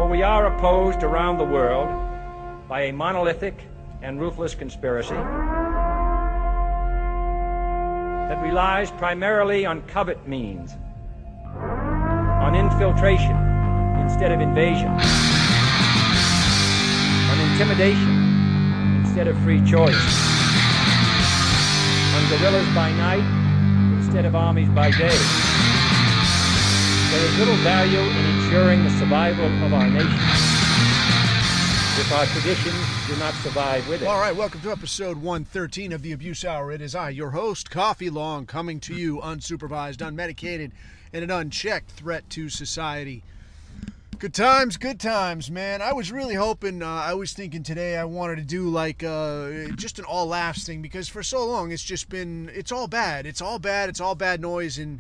we are opposed around the world by a monolithic and ruthless conspiracy that relies primarily on covert means, on infiltration instead of invasion, on intimidation instead of free choice, on guerrillas by night instead of armies by day. There is little value in ensuring the survival of our nation if our traditions do not survive with it. All right, welcome to episode 113 of the Abuse Hour. It is I, your host, Coffee Long, coming to you unsupervised, unmedicated, and an unchecked threat to society. Good times, man. I was really hoping, I was thinking today I wanted to do like just an all laughs thing, because for so long it's just been, it's all bad noise. And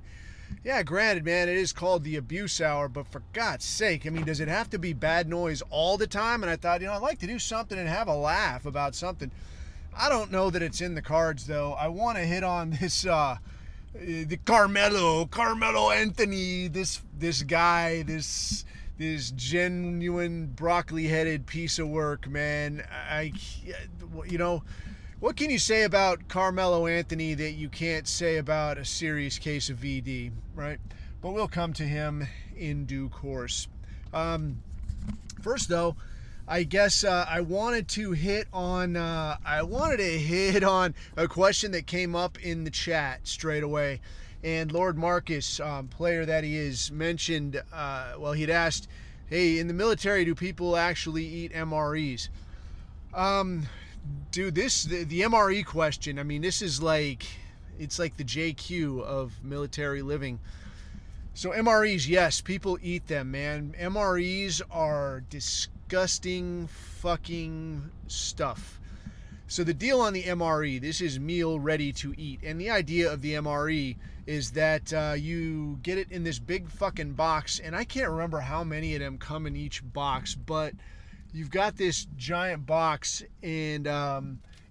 yeah, granted, man, it is called the Abuse Hour, but for God's sake, I mean, does it have to be bad noise all the time? And I thought, I'd like to do something and have a laugh about something. I don't know that it's in the cards, though. I want to hit on this, the Carmelo Anthony, this guy, this genuine broccoli-headed piece of work, man. What can you say about Carmelo Anthony that you can't say about a serious case of VD, right? But we'll come to him in due course. First, though, I guess I wanted to hit on a question that came up in the chat straight away. And Lord Marcus, player that he is, mentioned, he'd asked, hey, in the military, do people actually eat MREs? Dude, the MRE question, I mean, this is like, it's like the JQ of military living. So MREs, yes, people eat them, man. MREs are disgusting fucking stuff. So the deal on the MRE, this is meal ready to eat. And the idea of the MRE is that you get it in this big fucking box. And I can't remember how many of them come in each box, but you've got this giant box, and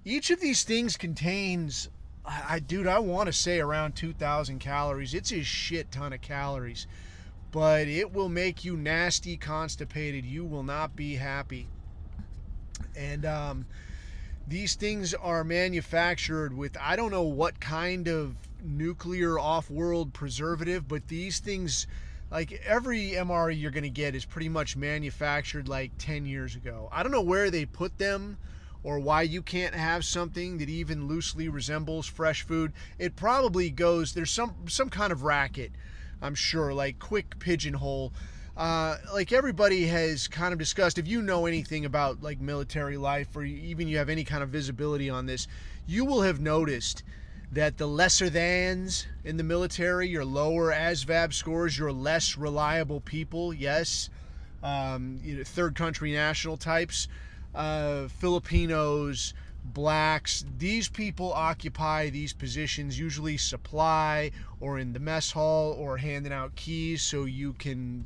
each of these things contains, I want to say around 2,000 calories. It's a shit ton of calories, but it will make you nasty constipated. You will not be happy. And these things are manufactured with, I don't know what kind of nuclear off-world preservative, but these things, like every MRE you're going to get is pretty much manufactured like 10 years ago. I don't know where they put them or why you can't have something that even loosely resembles fresh food. It probably goes, there's some kind of racket, I'm sure, like quick pigeonhole. Like everybody has kind of discussed, if you know anything about like military life, or even you have any kind of visibility on this, you will have noticed that the lesser thans in the military, your lower ASVAB scores, your less reliable people, yes, third country national types, Filipinos, blacks, these people occupy these positions, usually supply or in the mess hall or handing out keys so you can,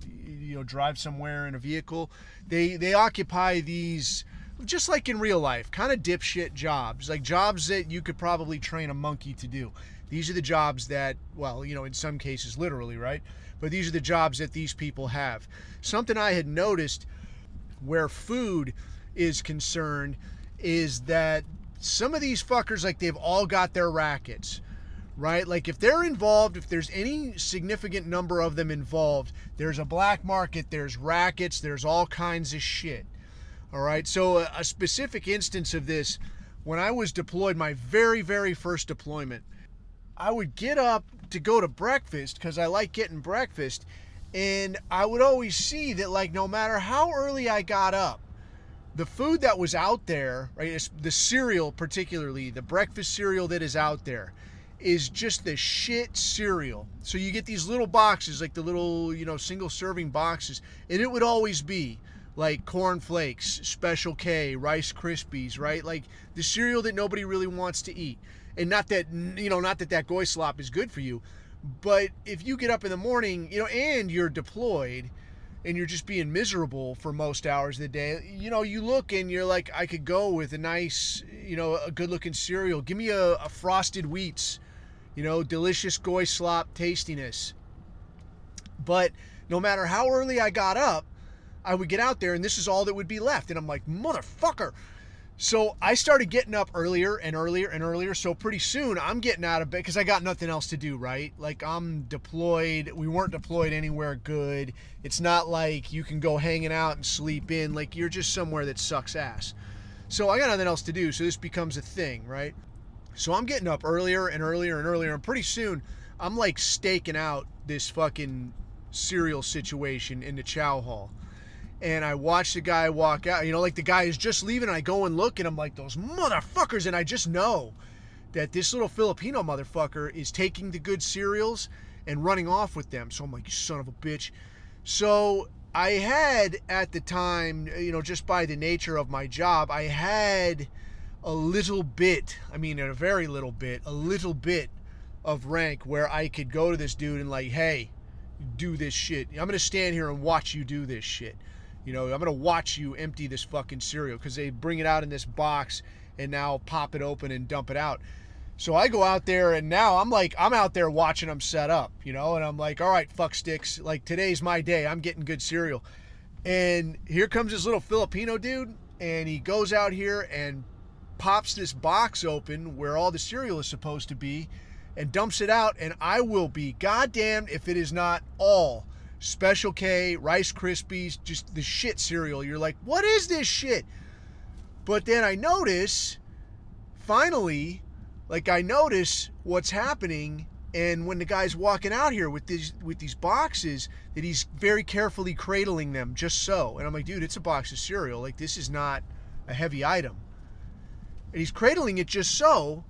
drive somewhere in a vehicle. They occupy these, just like in real life, kind of dipshit jobs, like jobs that you could probably train a monkey to do. These are the jobs that, in some cases literally, right? But these are the jobs that these people have. Something I had noticed where food is concerned is that some of these fuckers, like, they've all got their rackets, right? Like, if they're involved, if there's any significant number of them involved, there's a black market, there's rackets, there's all kinds of shit. All right, so a specific instance of this, when I was deployed, my very, very first deployment, I would get up to go to breakfast because I like getting breakfast, and I would always see that, like, no matter how early I got up, the food that was out there, right, the cereal particularly, the breakfast cereal that is out there, is just the shit cereal. So you get these little boxes, like the little, single serving boxes, and it would always be like Corn Flakes, Special K, Rice Krispies, right? Like the cereal that nobody really wants to eat. And not that that goy slop is good for you, but if you get up in the morning, and you're deployed and you're just being miserable for most hours of the day, you look and you're like, I could go with a nice, a good looking cereal. Give me a Frosted Wheats, delicious goy slop tastiness. But no matter how early I got up, I would get out there and this is all that would be left. And I'm like, motherfucker. So I started getting up earlier and earlier and earlier. So pretty soon I'm getting out of bed because I got nothing else to do, right? Like I'm deployed. We weren't deployed anywhere good. It's not like you can go hanging out and sleep in. Like you're just somewhere that sucks ass. So I got nothing else to do. So this becomes a thing, right? So I'm getting up earlier and earlier and earlier. And pretty soon I'm like staking out this fucking cereal situation in the chow hall. And I watch the guy walk out, like the guy is just leaving and I go and look and I'm like, those motherfuckers. And I just know that this little Filipino motherfucker is taking the good cereals and running off with them. So I'm like, you son of a bitch. So I had at the time, just by the nature of my job, I had a little bit of rank where I could go to this dude and like, hey, do this shit. I'm going to stand here and watch you do this shit. I'm going to watch you empty this fucking cereal because they bring it out in this box and now pop it open and dump it out. So I go out there and now I'm out there watching them set up, and I'm like, all right, fuck sticks. Like today's my day. I'm getting good cereal. And here comes this little Filipino dude and he goes out here and pops this box open where all the cereal is supposed to be and dumps it out. And I will be goddamned if it is not all Special K, Rice Krispies, just the shit cereal. You're like, what is this shit? But then I notice, finally, I notice what's happening, and when the guy's walking out here with these boxes, that he's very carefully cradling them just so. And I'm like, dude, it's a box of cereal. Like, this is not a heavy item. And he's cradling it just so,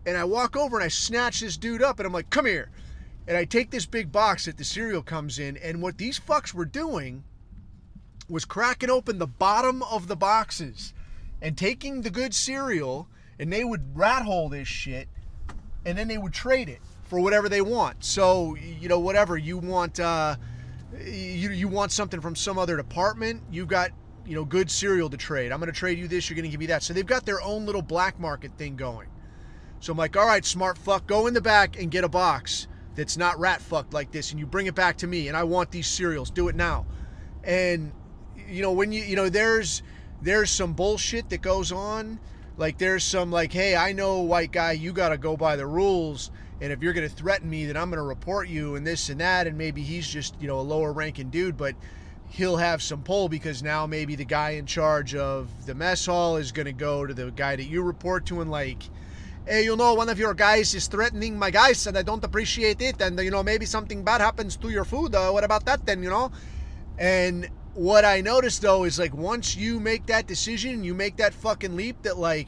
and I walk over and I snatch this dude up, and I'm like, come here. And I take this big box that the cereal comes in, and what these fucks were doing was cracking open the bottom of the boxes and taking the good cereal, and they would rat hole this shit, and then they would trade it for whatever they want. So, whatever you want, you want something from some other department, you've got, good cereal to trade. I'm going to trade you this, you're going to give me that. So they've got their own little black market thing going. So I'm like, all right, smart fuck, go in the back and get a box that's not rat fucked like this, and you bring it back to me, and I want these cereals. Do it now. And when there's some bullshit that goes on. Like there's some hey, I know, white guy, you got to go by the rules, and if you're going to threaten me, then I'm going to report you and this and that. And maybe he's just a lower ranking dude, but he'll have some pull because now maybe the guy in charge of the mess hall is going to go to the guy that you report to and hey, one of your guys is threatening my guys and I don't appreciate it, and maybe something bad happens to your food. What about that then? And what I noticed though is once you make that decision, you make that fucking leap that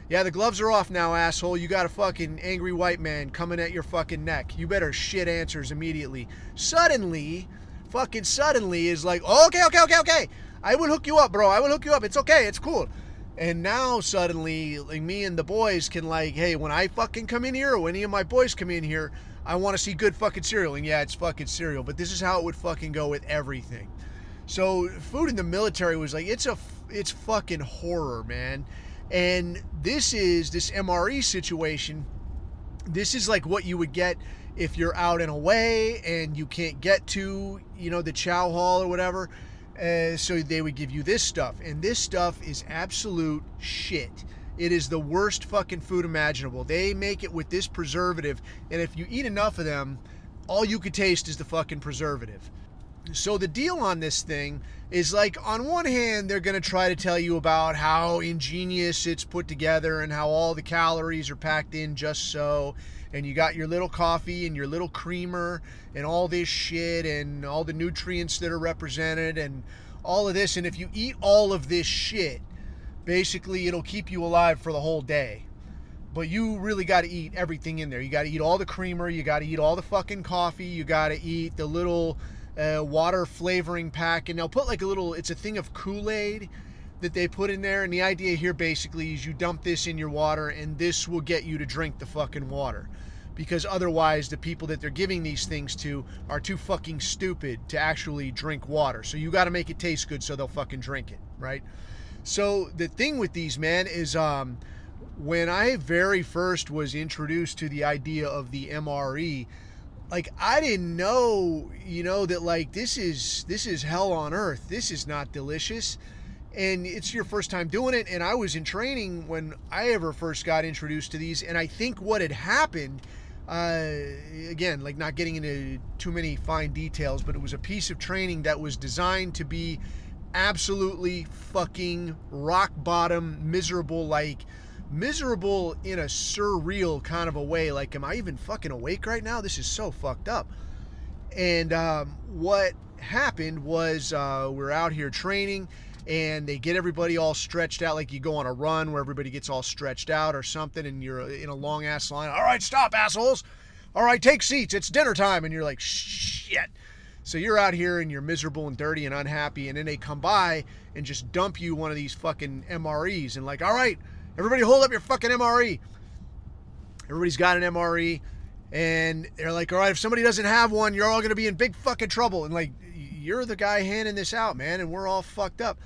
yeah, the gloves are off now, asshole. You got a fucking angry white man coming at your fucking neck. You better shit answers immediately. Suddenly is okay. I will hook you up, bro. I will hook you up. It's okay. It's cool. And now suddenly, me and the boys can hey, when I fucking come in here or when any of my boys come in here, I want to see good fucking cereal. And yeah, it's fucking cereal, but this is how it would fucking go with everything. So food in the military was it's fucking horror, man. And this MRE situation, this is what you would get if you're out and away and you can't get to, the chow hall or whatever. So they would give you this stuff, and this stuff is absolute shit. It is the worst fucking food imaginable. They make it with this preservative, and if you eat enough of them, all you could taste is the fucking preservative. So the deal on this thing is on one hand, they're going to try to tell you about how ingenious it's put together and how all the calories are packed in just so, and you got your little coffee and your little creamer and all this shit and all the nutrients that are represented and all of this. And if you eat all of this shit, basically it'll keep you alive for the whole day. But you really got to eat everything in there. You got to eat all the creamer. You got to eat all the fucking coffee. You got to eat the little water flavoring pack. And they'll put it's a thing of Kool-Aid that they put in there. And the idea here basically is you dump this in your water and this will get you to drink the fucking water. Because otherwise the people that they're giving these things to are too fucking stupid to actually drink water. So you got to make it taste good so they'll fucking drink it, right? So the thing with these, man, is when I very first was introduced to the idea of the MRE, like, I didn't know, that like this is hell on earth. This is not delicious. And it's your first time doing it. And I was in training when I ever first got introduced to these. And I think what had happened, again, like not getting into too many fine details, but it was a piece of training that was designed to be absolutely fucking rock bottom, miserable in a surreal kind of a way. Like, am I even fucking awake right now? This is so fucked up. And what happened was we're out here training, and they get everybody all stretched out, like you go on a run where everybody gets all stretched out or something, and you're in a long ass line. All right, stop, assholes. All right, take seats. It's dinner time. And you're like, shit. So you're out here and you're miserable and dirty and unhappy, and then they come by and just dump you one of these fucking MREs and like, all right, everybody hold up your fucking MRE. Everybody's got an MRE, and they're like, all right, if somebody doesn't have one, you're all going to be in big fucking trouble. And like, you're the guy handing this out, man, and we're all fucked up.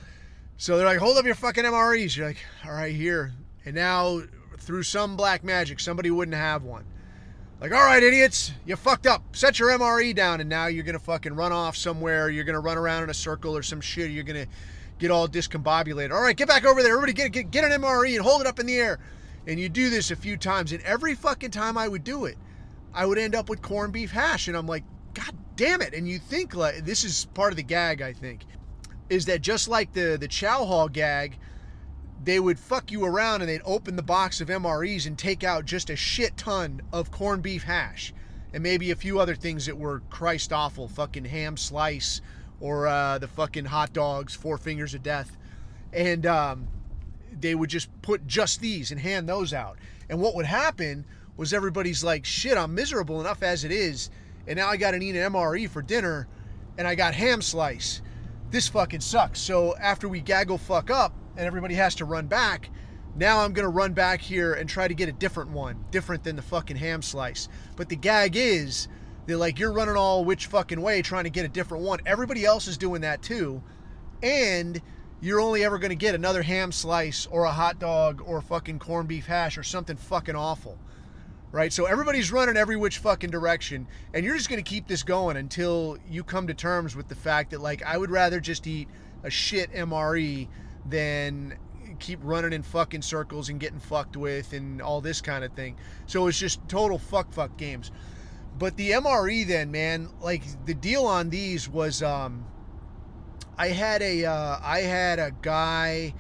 So they're like, hold up your fucking MREs. You're like, all right, here. And now, through some black magic, somebody wouldn't have one. Like, all right, idiots, you fucked up. Set your MRE down, and now you're going to fucking run off somewhere. You're going to run around in a circle or some shit. You're going to get all discombobulated. All right, get back over there. Everybody get an MRE and hold it up in the air. And you do this a few times, and every fucking time I would do it, I would end up with corned beef hash. And I'm like, God damn it. And you think, like, this is part of the gag, I think, is that just like the chow hall gag, they would fuck you around and they'd open the box of MREs and take out just a shit ton of corned beef hash and maybe a few other things that were Christ awful, fucking ham slice or the fucking hot dogs, 4 fingers of death. And they would just put just these and hand those out. And what would happen was everybody's like, shit, I'm miserable enough as it is, and now I gotta eat an MRE for dinner, and I got ham slice. This fucking sucks. So after we gaggle fuck up, and everybody has to run back, now I'm going to run back here and try to get a different one, different than the fucking ham slice. But the gag is, they're like, you're running all which fucking way trying to get a different one. Everybody else is doing that too. And you're only ever going to get another ham slice or a hot dog or fucking corned beef hash or something fucking awful. Right? So everybody's running every which fucking direction, and you're just going to keep this going until you come to terms with the fact that, like, I would rather just eat a shit MRE than keep running in fucking circles and getting fucked with and all this kind of thing. So it's just total fuck games. But the MRE then, man, like, the deal on these was I had a guy,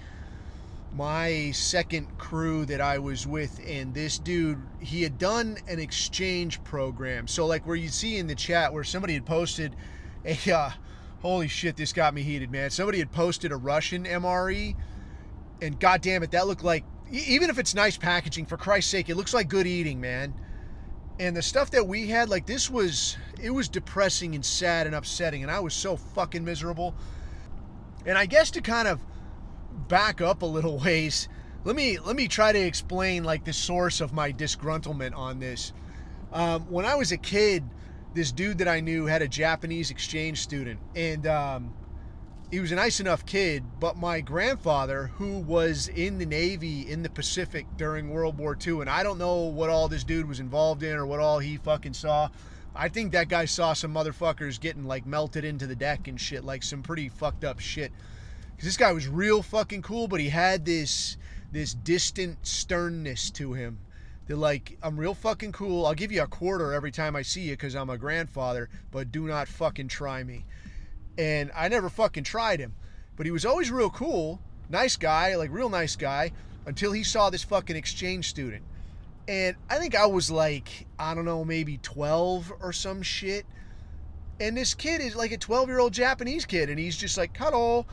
my second crew that I was with, and this dude, he had done an exchange program. So like where you see in the chat where somebody had posted a holy shit, this got me heated, man. Somebody had posted a Russian MRE, and goddamn it, that looked like, even if it's nice packaging, for Christ's sake, it looks like good eating, man. And the stuff that we had, like, it was depressing and sad and upsetting, and I was so fucking miserable. And I guess to kind of back up a little ways, let me try to explain, like, the source of my disgruntlement on this. When I was a kid, this dude that I knew had a Japanese exchange student, and he was a nice enough kid, but my grandfather, who was in the Navy in the Pacific during World War II, and I don't know what all this dude was involved in or what all he fucking saw. I think that guy saw some motherfuckers getting, like, melted into the deck and shit, like some pretty fucked up shit. Because this guy was real fucking cool, but he had this distant sternness to him. They're like, I'm real fucking cool. I'll give you a quarter every time I see you because I'm a grandfather, but do not fucking try me. And I never fucking tried him. But he was always real cool. Nice guy, like real nice guy, until he saw this fucking exchange student. And I think I was like, I don't know, maybe 12 or some shit. And this kid is like a 12-year-old Japanese kid, and he's just like, hello.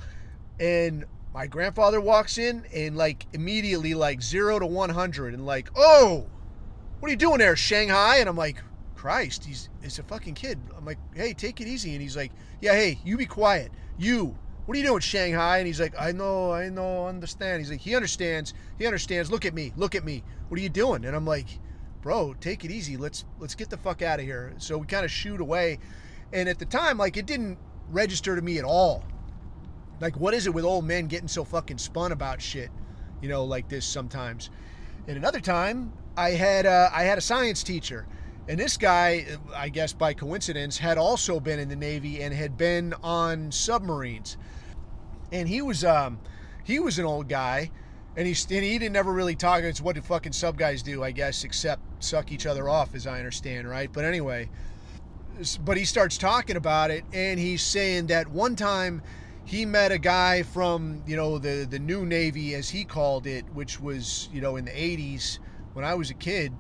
And my grandfather walks in and, like, immediately, like, 0 to 100 and like, oh, what are you doing there, Shanghai? And I'm like, Christ, it's a fucking kid. I'm like, hey, take it easy. And he's like, yeah, hey, you be quiet. You, what are you doing, Shanghai? And he's like, I know, understand. He's like, he understands. Look at me. What are you doing? And I'm like, bro, take it easy. Let's get the fuck out of here. So we kind of shoot away. And at the time, like, it didn't register to me at all. Like, what is it with old men getting so fucking spun about shit, you know, like this sometimes? And another time, I had a science teacher, And this guy, I guess by coincidence, had also been in the Navy and had been on submarines. And he was an old guy, and he didn't never really talk. It's what the fucking sub guys do, I guess, except suck each other off, as I understand, right? But anyway, but he starts talking about it, and he's saying that one time he met a guy from, the new Navy, as he called it, which was, in the 80s when I was a kid.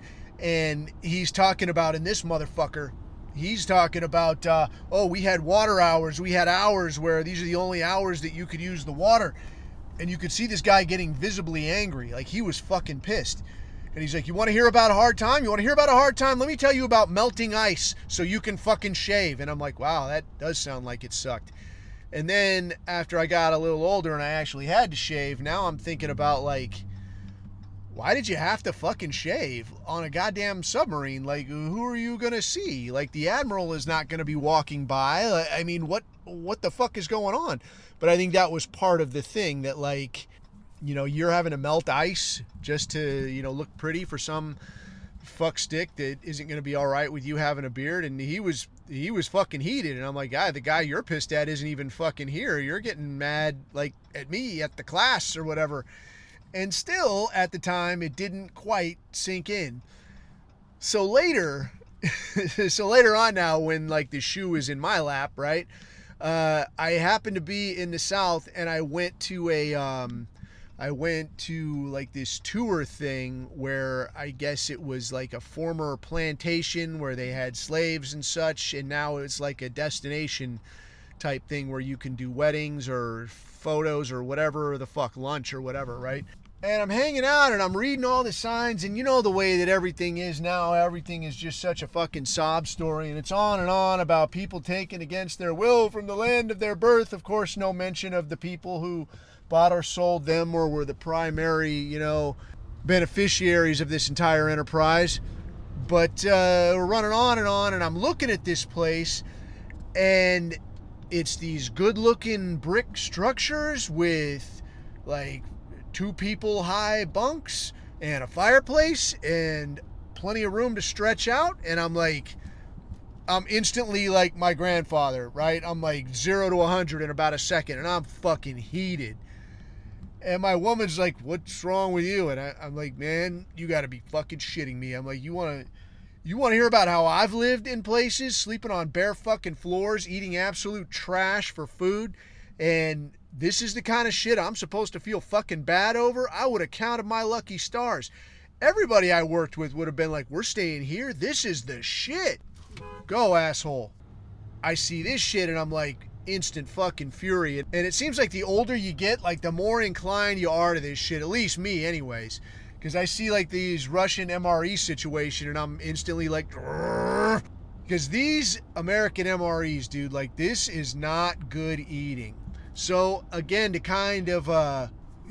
And he's talking about, in this motherfucker, he's talking about, we had water hours. We had hours where these are the only hours that you could use the water. And you could see this guy getting visibly angry. Like, he was fucking pissed. And he's like, you want to hear about a hard time? You want to hear about a hard time? Let me tell you about melting ice so you can fucking shave. And I'm like, wow, that does sound like it sucked. And then after I got a little older and I actually had to shave, now I'm thinking about, like, why did you have to fucking shave on a goddamn submarine? Like, who are you going to see? Like, the admiral is not going to be walking by. I mean, what the fuck is going on? But I think that was part of the thing, that, like, you're having to melt ice just to, look pretty for some fuck stick that isn't going to be all right with you having a beard. And he was fucking heated. And I'm like, the guy you're pissed at isn't even fucking here. You're getting mad, like, at me at the class or whatever. And still, at the time, it didn't quite sink in. So later on now, when, like, the shoe is in my lap, right? I happened to be in the South, and I went to like this tour thing where I guess it was like a former plantation where they had slaves and such, and now it's like a destination type thing where you can do weddings or photos or whatever the fuck, lunch or whatever, right? And I'm hanging out and I'm reading all the signs, and the way that everything is now, everything is just such a fucking sob story, and it's on and on about people taken against their will from the land of their birth. Of course, no mention of the people who bought or sold them or were the primary, beneficiaries of this entire enterprise. But we're running on, and I'm looking at this place, and it's these good-looking brick structures with, like, 2 people high bunks and a fireplace and plenty of room to stretch out. And I'm instantly like my grandfather, right? I'm like 0 to 100 in about a second, and I'm fucking heated. And my woman's like, what's wrong with you? And I'm like, man, you got to be fucking shitting me. I'm like, you want to hear about how I've lived in places, sleeping on bare fucking floors, eating absolute trash for food, and this is the kind of shit I'm supposed to feel fucking bad over? I would have counted my lucky stars. Everybody I worked with would have been like, we're staying here. This is the shit. Go, asshole. I see this shit and I'm like, instant fucking fury. And it seems like the older you get, like, the more inclined you are to this shit. At least me, anyways. Because I see, like, these Russian MRE situation and I'm instantly like, because these American MREs, dude, like, this is not good eating. So, again, to kind of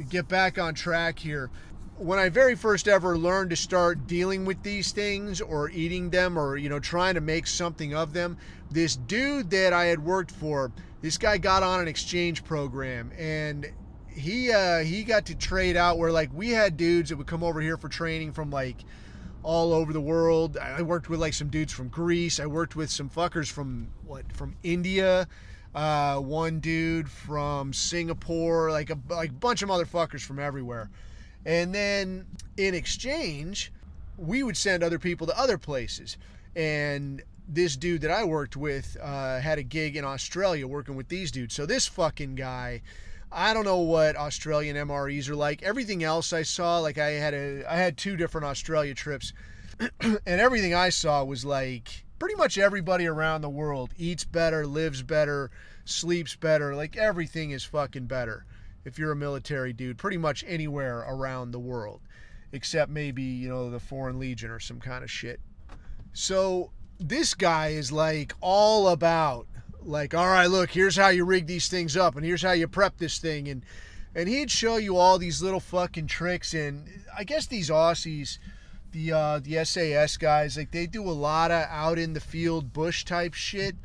get back on track here, when I very first ever learned to start dealing with these things or eating them or, trying to make something of them, this dude that I had worked for, this guy got on an exchange program, and he got to trade out where, like, we had dudes that would come over here for training from, like, all over the world. I worked with, like, some dudes from Greece. I worked with some fuckers from India. One dude from Singapore, like a bunch of motherfuckers from everywhere. And then in exchange, we would send other people to other places. And this dude that I worked with had a gig in Australia working with these dudes. So this fucking guy, I don't know what Australian MREs are like. Everything else I saw, like, I had 2 different Australia trips, and everything I saw was like, pretty much everybody around the world eats better, lives better, sleeps better. Like, everything is fucking better if you're a military dude, pretty much anywhere around the world, except maybe, the Foreign Legion or some kind of shit. So this guy is like all about, like, all right, look, here's how you rig these things up, and here's how you prep this thing, and he'd show you all these little fucking tricks. And I guess these Aussies, the SAS guys, like, they do a lot of out in the field bush type shit.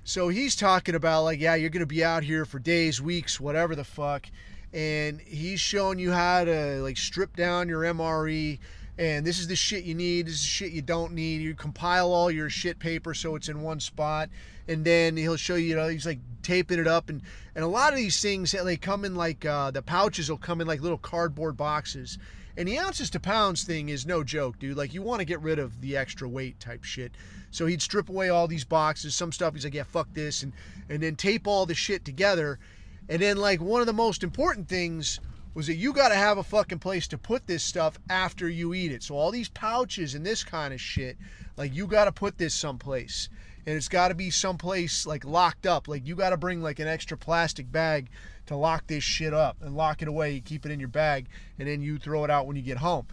So he's talking about, like, yeah, you're going to be out here for days, weeks, whatever the fuck. And he's showing you how to, like, strip down your MRE, and this is the shit you need, this is the shit you don't need. You compile all your shit paper so it's in one spot, and then he'll show you, he's like taping it up, and a lot of these things, they come in like, the pouches will come in like little cardboard boxes, and the ounces to pounds thing is no joke, dude. Like, you want to get rid of the extra weight type shit. So he'd strip away all these boxes, some stuff he's like, yeah, fuck this, and then tape all the shit together. And then, like, one of the most important things was that you got to have a fucking place to put this stuff after you eat it. So all these pouches and this kind of shit, like, you got to put this someplace. And it's got to be someplace, like, locked up. Like, you got to bring, like, an extra plastic bag to lock this shit up and lock it away. You keep it in your bag, and then you throw it out when you get home.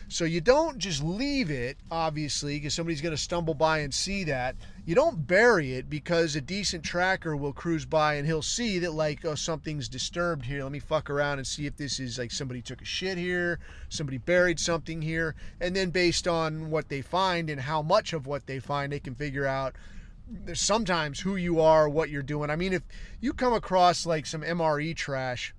So you don't just leave it, obviously, because somebody's going to stumble by and see that. You don't bury it, because a decent tracker will cruise by and he'll see that, like, oh, something's disturbed here. Let me fuck around and see if this is, like, somebody took a shit here, somebody buried something here. And then based on what they find and how much of what they find, they can figure out sometimes who you are, what you're doing. I mean, if you come across, like, some MRE trash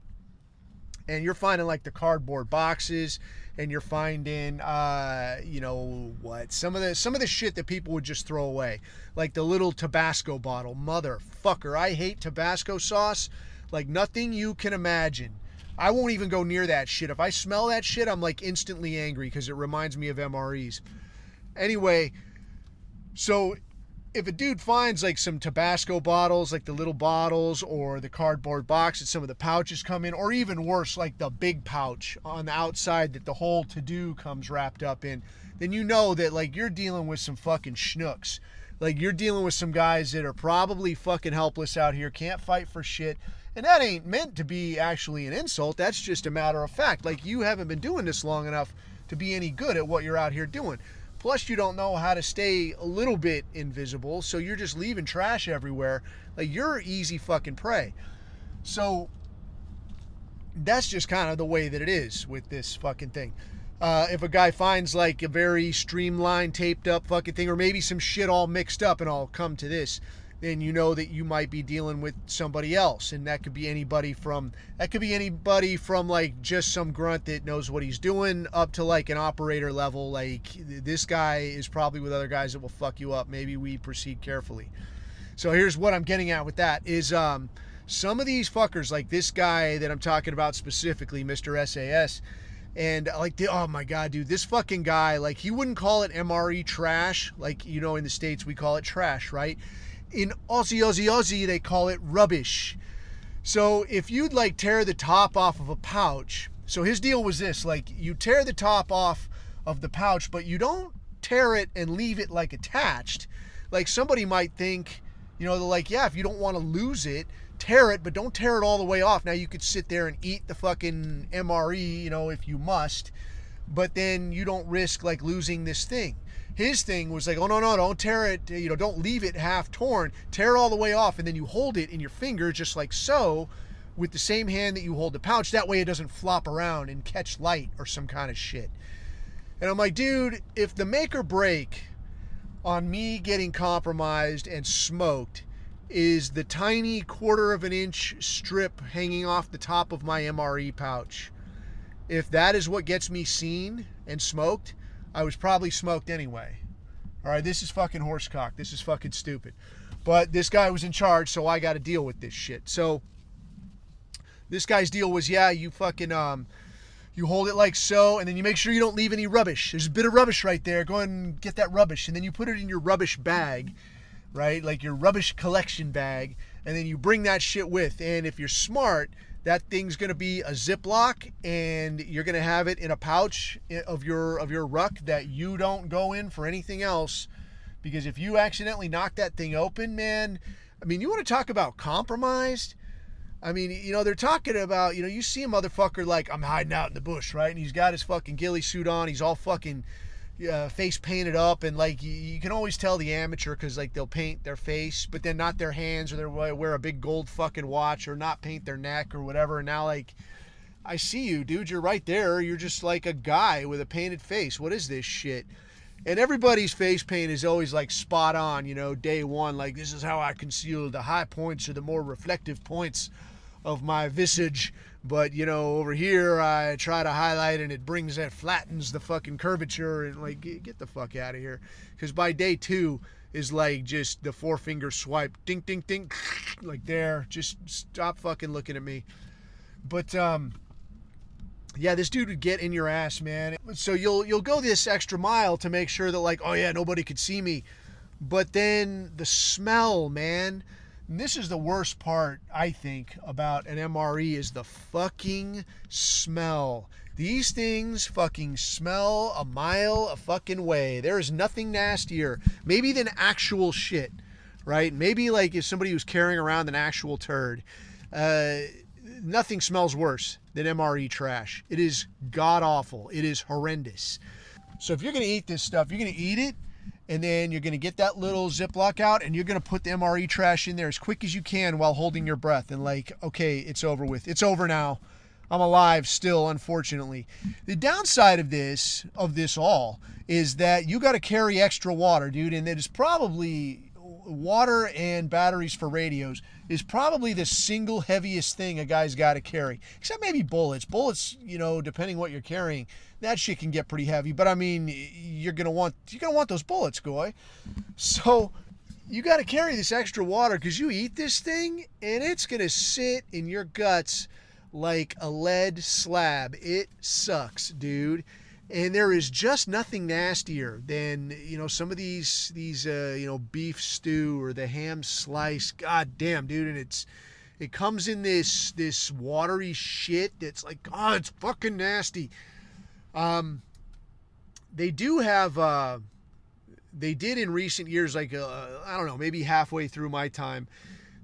and you're finding, like, the cardboard boxes, and you're finding, some of the shit that people would just throw away, like the little Tabasco bottle. Motherfucker, I hate Tabasco sauce like nothing you can imagine. I won't even go near that shit. If I smell that shit, I'm like instantly angry because it reminds me of MREs. Anyway, so if a dude finds like some Tabasco bottles, like the little bottles or the cardboard box that some of the pouches come in, or even worse, like the big pouch on the outside that the whole to-do comes wrapped up in, then you know that, like, you're dealing with some fucking schnooks. Like, you're dealing with some guys that are probably fucking helpless out here, can't fight for shit. And that ain't meant to be actually an insult. That's just a matter of fact. Like, you haven't been doing this long enough to be any good at what you're out here doing. Plus, you don't know how to stay a little bit invisible, so you're just leaving trash everywhere. Like, you're easy fucking prey. So that's just kind of the way that it is with this fucking thing. If a guy finds like a very streamlined, taped up fucking thing, or maybe some shit all mixed up, and I'll come to this, then you know that you might be dealing with somebody else. And that could be anybody from like just some grunt that knows what he's doing up to like an operator level. Like, this guy is probably with other guys that will fuck you up. Maybe we proceed carefully. So here's what I'm getting at with that is, some of these fuckers, like this guy that I'm talking about specifically, Mr. SAS, and like, oh my God, dude, this fucking guy, like, he wouldn't call it MRE trash. Like, in the States, we call it trash, right? In Aussie, they call it rubbish. So if you'd like tear the top off of a pouch, so his deal was this, like, you tear the top off of the pouch, but you don't tear it and leave it like attached. Like, somebody might think, they're like, yeah, if you don't want to lose it, tear it, but don't tear it all the way off. Now, you could sit there and eat the fucking MRE, if you must, but then you don't risk like losing this thing. His thing was like, oh, no, don't tear it, don't leave it half torn, tear it all the way off, and then you hold it in your finger just like so, with the same hand that you hold the pouch. That way it doesn't flop around and catch light or some kind of shit. And I'm like, dude, if the make or break on me getting compromised and smoked is the tiny 1/4 of an inch strip hanging off the top of my MRE pouch, if that is what gets me seen and smoked, I was probably smoked anyway. All right, this is fucking horsecock. This is fucking stupid. But this guy was in charge, so I got to deal with this shit. So this guy's deal was, yeah, you fucking, you hold it like so, and then you make sure you don't leave any rubbish. There's a bit of rubbish right there. Go ahead and get that rubbish. And then you put it in your rubbish bag, right? Like your rubbish collection bag. And then you bring that shit with. And if you're smart, that thing's going to be a Ziploc, and you're going to have it in a pouch of your ruck that you don't go in for anything else. Because if you accidentally knock that thing open, man, I mean, you want to talk about compromised? I mean, they're talking about, you see a motherfucker like, I'm hiding out in the bush, right? And he's got his fucking ghillie suit on. He's all fucking face painted up, and like you can always tell the amateur because like they'll paint their face but then not their hands, or they'll wear a big gold fucking watch, or not paint their neck or whatever. And now, like, I see you, dude, you're right there, you're just like a guy with a painted face. What is this shit? And everybody's face paint is always like spot on, day one, like, this is how I conceal the high points or the more reflective points of my visage. But, you know, over here I try to highlight and it flattens the fucking curvature, and like, get the fuck out of here. Because by day 2 is like just the 4-finger swipe, ding, ding, ding, like there. Just stop fucking looking at me. But, yeah, this dude would get in your ass, man. So you'll go this extra mile to make sure that, like, oh yeah, nobody could see me. But then the smell, man. And this is the worst part, I think, about an MRE is the fucking smell. These things fucking smell a mile a fucking way. There is nothing nastier, maybe than actual shit, right? Maybe like if somebody was carrying around an actual turd. Nothing smells worse than MRE trash. It is god awful. It is horrendous. So if you're going to eat this stuff, you're going to eat it, and then you're going to get that little Ziploc out, and you're going to put the MRE trash in there as quick as you can while holding your breath. And like, okay, it's over with. It's over now. I'm alive still, unfortunately. The downside of this all is that you got to carry extra water, dude. And it is probably water and batteries for radios is probably the single heaviest thing a guy's got to carry. Except maybe bullets. Bullets, you know, depending what you're carrying, that shit can get pretty heavy. But I mean, you're gonna want those bullets, goy. So you got to carry this extra water because you eat this thing and it's gonna sit in your guts like a lead slab. It sucks, dude. And there is just nothing nastier than, you know, some of these you know, beef stew or the ham slice. God damn, dude. And it comes in this watery shit that's like, oh, it's fucking nasty. They do have, they did in recent years, like, I don't know, maybe halfway through my time,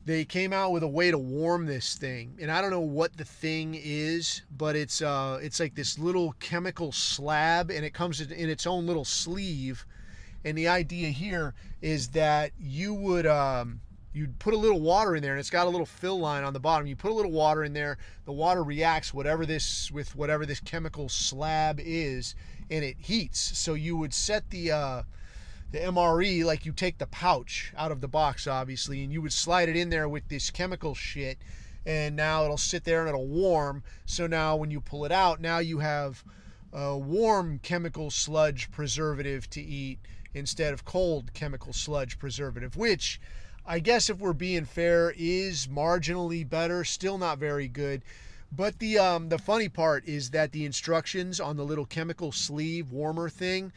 they came out with a way to warm this thing. And I don't know what the thing is, but it's like this little chemical slab, and it comes in its own little sleeve. And the idea here is that you would, you'd put a little water in there, and it's got a little fill line on the bottom. You put a little water in there, the water reacts with whatever this chemical slab is, and it heats. So you would set the MRE, like you take the pouch out of the box, obviously, and you would slide it in there with this chemical shit, and now it'll sit there and it'll warm. So now when you pull it out, now you have a warm chemical sludge preservative to eat instead of cold chemical sludge preservative, which I guess if we're being fair is marginally better, still not very good. But the funny part is that the instructions on the little chemical sleeve warmer thing,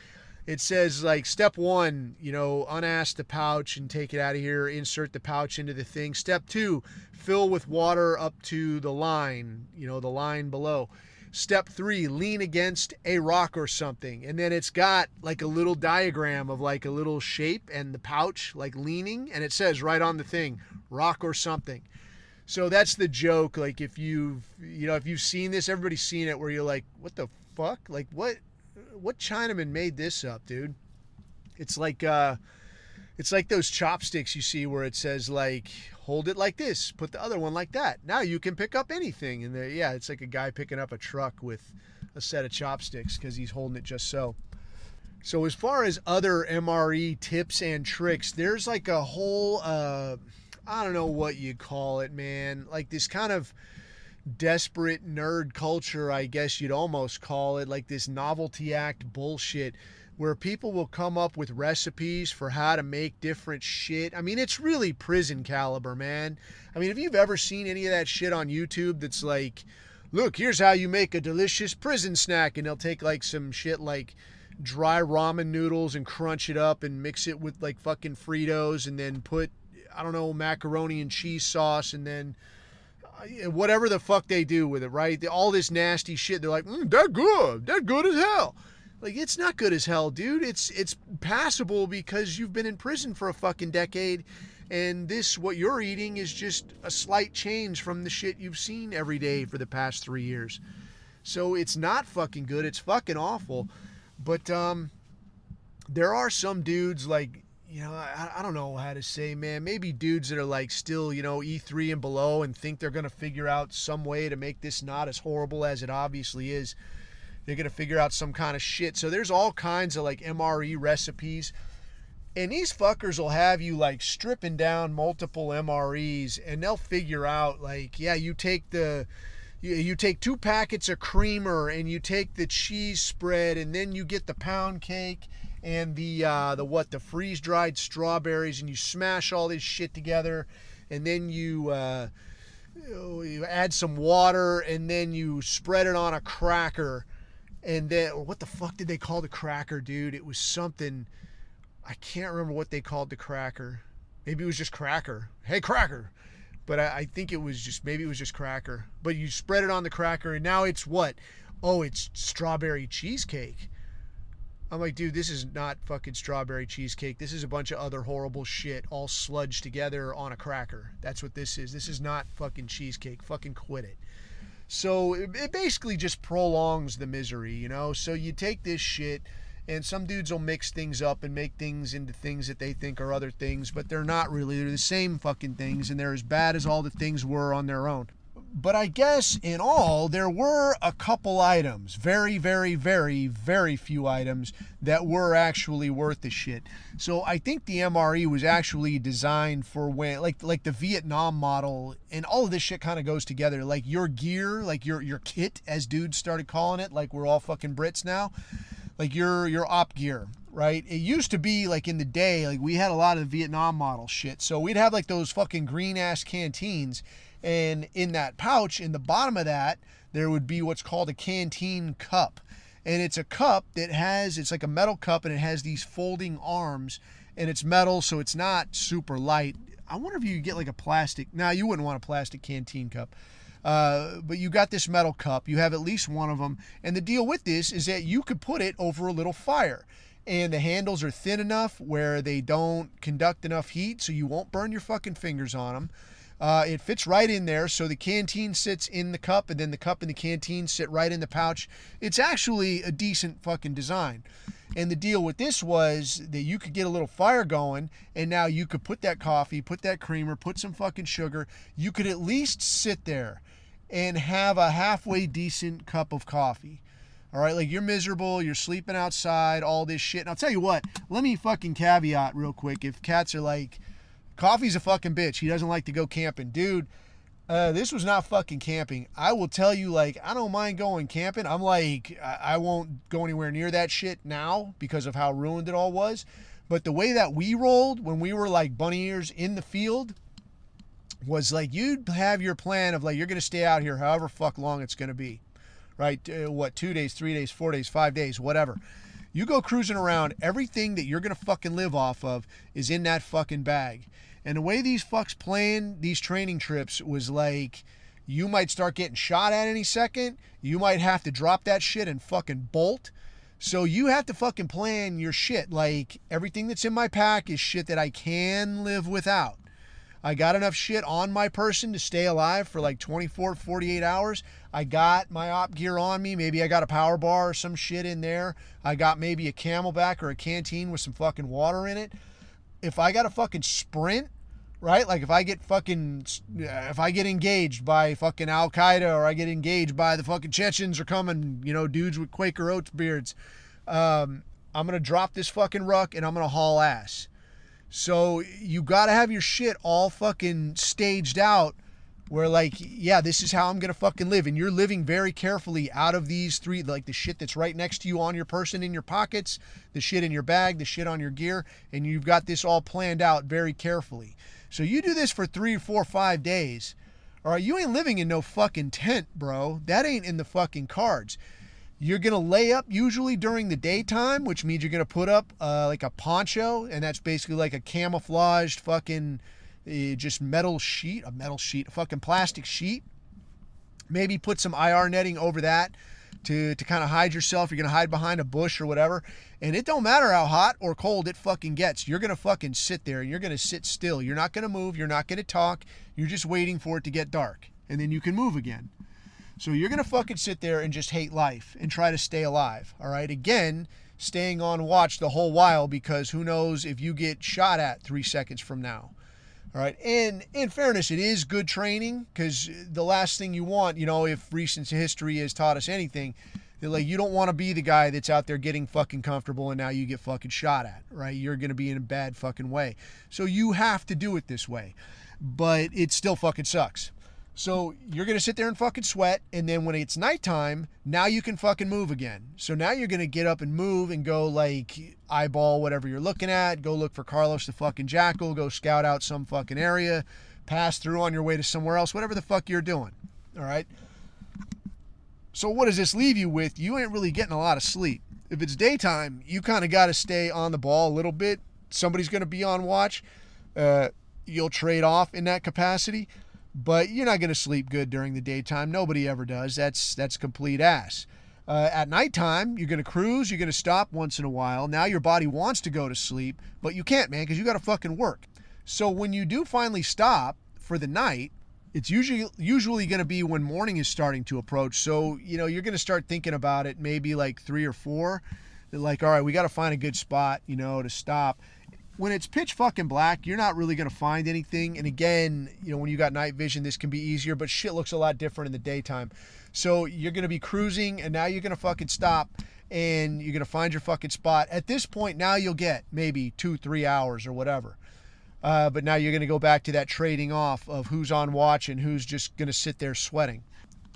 it says like step 1, you know, unask the pouch and take it out of here, insert the pouch into the thing. Step 2, fill with water up to the line, you know, the line below. Step 3, lean against a rock or something. And then it's got like a little diagram of like a little shape and the pouch like leaning, and it says right on the thing, rock or something. So that's the joke. Like if you've seen this, everybody's seen it, where you're like, what the fuck? Like what Chinaman made this up, dude? It's like those chopsticks you see where it says like, hold it like this, put the other one like that. Now you can pick up anything. And yeah, it's like a guy picking up a truck with a set of chopsticks because he's holding it just so. So as far as other MRE tips and tricks, there's like a whole, I don't know what you call it, man. Like this kind of desperate nerd culture, I guess you'd almost call it, like this novelty act bullshit where people will come up with recipes for how to make different shit. I mean, it's really prison caliber, man. I mean, if you've ever seen any of that shit on YouTube that's like, look, here's how you make a delicious prison snack, and they'll take like some shit like dry ramen noodles and crunch it up and mix it with like fucking Fritos and then put, I don't know, macaroni and cheese sauce and then whatever the fuck they do with it, right? All this nasty shit. They're like, they're good. They're good as hell. Like, it's not good as hell, dude. It's passable because you've been in prison for a fucking decade, and what you're eating is just a slight change from the shit you've seen every day for the past 3 years. So it's not fucking good. It's fucking awful. But there are some dudes like, you know, I don't know how to say, man, maybe dudes that are like still, you know, E3 and below and think they're going to figure out some way to make this not as horrible as it obviously is. They're going to figure out some kind of shit. So there's all kinds of like MRE recipes. And these fuckers will have you like stripping down multiple MREs, and they'll figure out like, yeah, you take 2 packets of creamer, and you take the cheese spread, and then you get the pound cake and the freeze dried strawberries, and you smash all this shit together, and then you add some water, and then you spread it on a cracker, and then what the fuck did they call the cracker, dude? It was something. I can't remember what they called the cracker. Maybe it was just cracker. Hey, cracker. But I think it was just cracker. But you spread it on the cracker, and now it's what? Oh, it's strawberry cheesecake. I'm like, dude, this is not fucking strawberry cheesecake. This is a bunch of other horrible shit all sludged together on a cracker. That's what this is. This is not fucking cheesecake. Fucking quit it. So it basically just prolongs the misery, you know? So you take this shit, and some dudes will mix things up and make things into things that they think are other things, but they're not really. They're the same fucking things, and they're as bad as all the things were on their own. But I guess in all, there were a couple items, very, very, very, very few items that were actually worth the shit. So I think the MRE was actually designed for when, like the Vietnam model, and all of this shit kind of goes together. Like your gear, like your kit, as dudes started calling it, like we're all fucking Brits now. Like your op gear, right? It used to be like in the day, like we had a lot of Vietnam model shit. So we'd have like those fucking green ass canteens, and in that pouch, in the bottom of that, there would be what's called a canteen cup. And it's a cup that it's like a metal cup, and it has these folding arms, and it's metal, so it's not super light. I wonder if you could get like a plastic. No, you wouldn't want a plastic canteen cup. But you got this metal cup, you have at least one of them, and the deal with this is that you could put it over a little fire, and the handles are thin enough where they don't conduct enough heat, so you won't burn your fucking fingers on them. It fits right in there, so the canteen sits in the cup, and then the cup and the canteen sit right in the pouch. It's actually a decent fucking design. And the deal with this was that you could get a little fire going, and now you could put that coffee, put that creamer, put some fucking sugar. You could at least sit there and have a halfway decent cup of coffee. All right, like you're miserable, you're sleeping outside, all this shit. And I'll tell you what, let me fucking caveat real quick. If cats are like, coffee's a fucking bitch, he doesn't like to go camping. Dude, this was not fucking camping. I will tell you, like, I don't mind going camping. I'm like, I won't go anywhere near that shit now because of how ruined it all was. But the way that we rolled when we were like bunny ears in the field was like, you'd have your plan of like, you're going to stay out here however fuck long it's going to be, right? 2 days, 3 days, 4 days, 5 days, whatever. You go cruising around, everything that you're going to fucking live off of is in that fucking bag. And the way these fucks planned these training trips was like, you might start getting shot at any second. You might have to drop that shit and fucking bolt. So you have to fucking plan your shit. Like, everything that's in my pack is shit that I can live without. I got enough shit on my person to stay alive for like 24, 48 hours. I got my op gear on me. Maybe I got a power bar or some shit in there. I got maybe a Camelback or a canteen with some fucking water in it. If I got to fucking sprint, right? Like if I get engaged by fucking Al Qaeda, or I get engaged by the fucking Chechens are coming, you know, dudes with Quaker Oats beards, I'm going to drop this fucking ruck and I'm going to haul ass. So you got to have your shit all fucking staged out where like, yeah, this is how I'm going to fucking live. And you're living very carefully out of these three, like the shit that's right next to you on your person in your pockets, the shit in your bag, the shit on your gear. And you've got this all planned out very carefully. So you do this for 3, 4, 5 days. All right, you ain't living in no fucking tent, bro. That ain't in the fucking cards. You're going to lay up usually during the daytime, which means you're going to put up like a poncho, and that's basically like a camouflaged fucking just a fucking plastic sheet. Maybe put some IR netting over that to kind of hide yourself. You're going to hide behind a bush or whatever. And it don't matter how hot or cold it fucking gets. You're going to fucking sit there and you're going to sit still. You're not going to move. You're not going to talk. You're just waiting for it to get dark. And then you can move again. So you're going to fucking sit there and just hate life and try to stay alive. All right. Again, staying on watch the whole while, because who knows if you get shot at 3 seconds from now. All right. And in fairness, it is good training, because the last thing you want, you know, if recent history has taught us anything, Like, you don't want to be the guy that's out there getting fucking comfortable and now you get fucking shot at, right? You're going to be in a bad fucking way. So you have to do it this way. But it still fucking sucks. So you're going to sit there and fucking sweat, and then when it's nighttime, now you can fucking move again. So now you're going to get up and move and go, like, eyeball whatever you're looking at, go look for Carlos the fucking Jackal, go scout out some fucking area, pass through on your way to somewhere else, whatever the fuck you're doing, all right? So what does this leave you with? You ain't really getting a lot of sleep. If it's daytime, you kind of got to stay on the ball a little bit. Somebody's going to be on watch. You'll trade off in that capacity. But you're not going to sleep good during the daytime. Nobody ever does. That's complete ass. At nighttime, you're going to cruise. You're going to stop once in a while. Now your body wants to go to sleep, but you can't, man, because you got to fucking work. So when you do finally stop for the night, it's usually going to be when morning is starting to approach. So, you're going to start thinking about it maybe like 3 or 4. Like, all right, we got to find a good spot, to stop. When it's pitch fucking black, you're not really going to find anything. And again, when you got night vision, this can be easier, but shit looks a lot different in the daytime. So you're going to be cruising, and now you're going to fucking stop, and you're going to find your fucking spot. At this point, now you'll get maybe 2-3 hours or whatever. But now you're going to go back to that trading off of who's on watch and who's just going to sit there sweating.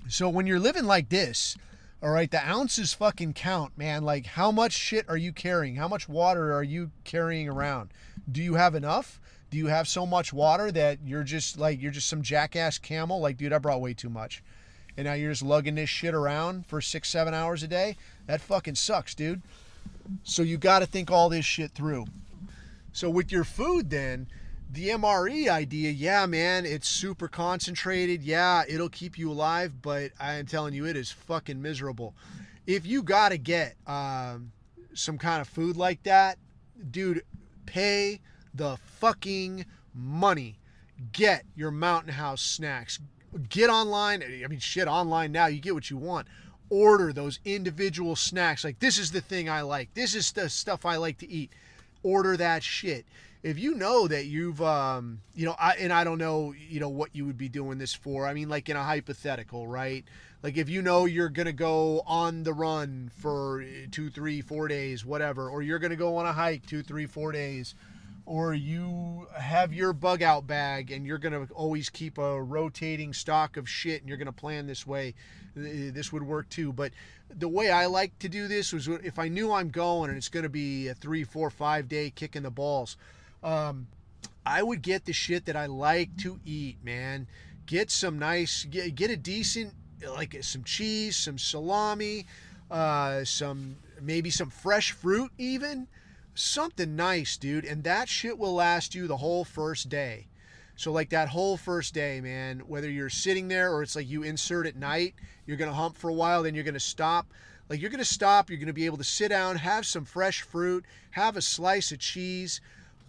So when you're living like this, all right, the ounces fucking count, man. Like, how much shit are you carrying? How much water are you carrying around? Do you have enough? Do you have so much water that you're just some jackass camel? Like, dude, I brought way too much. And now you're just lugging this shit around for 6-7 hours a day? That fucking sucks, dude. So you got to think all this shit through. So with your food then, the MRE idea, yeah, man, it's super concentrated. Yeah, it'll keep you alive, but I am telling you, it is fucking miserable. If you got to get some kind of food like that, dude, pay the fucking money. Get your Mountain House snacks. Get online. I mean, shit, online now, you get what you want. Order those individual snacks. Like, this is the thing I like. This is the stuff I like to eat. Order that shit. If you know that you've, I don't know, what you would be doing this for. I mean, like in a hypothetical, right? Like if you know you're going to go on the run for 2, 3, 4 days, whatever, or you're going to go on a hike 2, 3, 4 days, or you have your bug out bag and you're going to always keep a rotating stock of shit and you're going to plan this way, this would work too. But the way I like to do this was if I knew I'm going and it's going to be a 3, 4, 5 day kick in the balls, I would get the shit that I like to eat, man. Get some nice, get a decent, like some cheese, some salami, maybe some fresh fruit even. Something nice, dude. And that shit will last you the whole first day. So like that whole first day, man, whether you're sitting there or it's like you insert at night, you're going to hump for a while, then you're going to stop. Like you're going to stop, you're going to be able to sit down, have some fresh fruit, have a slice of cheese.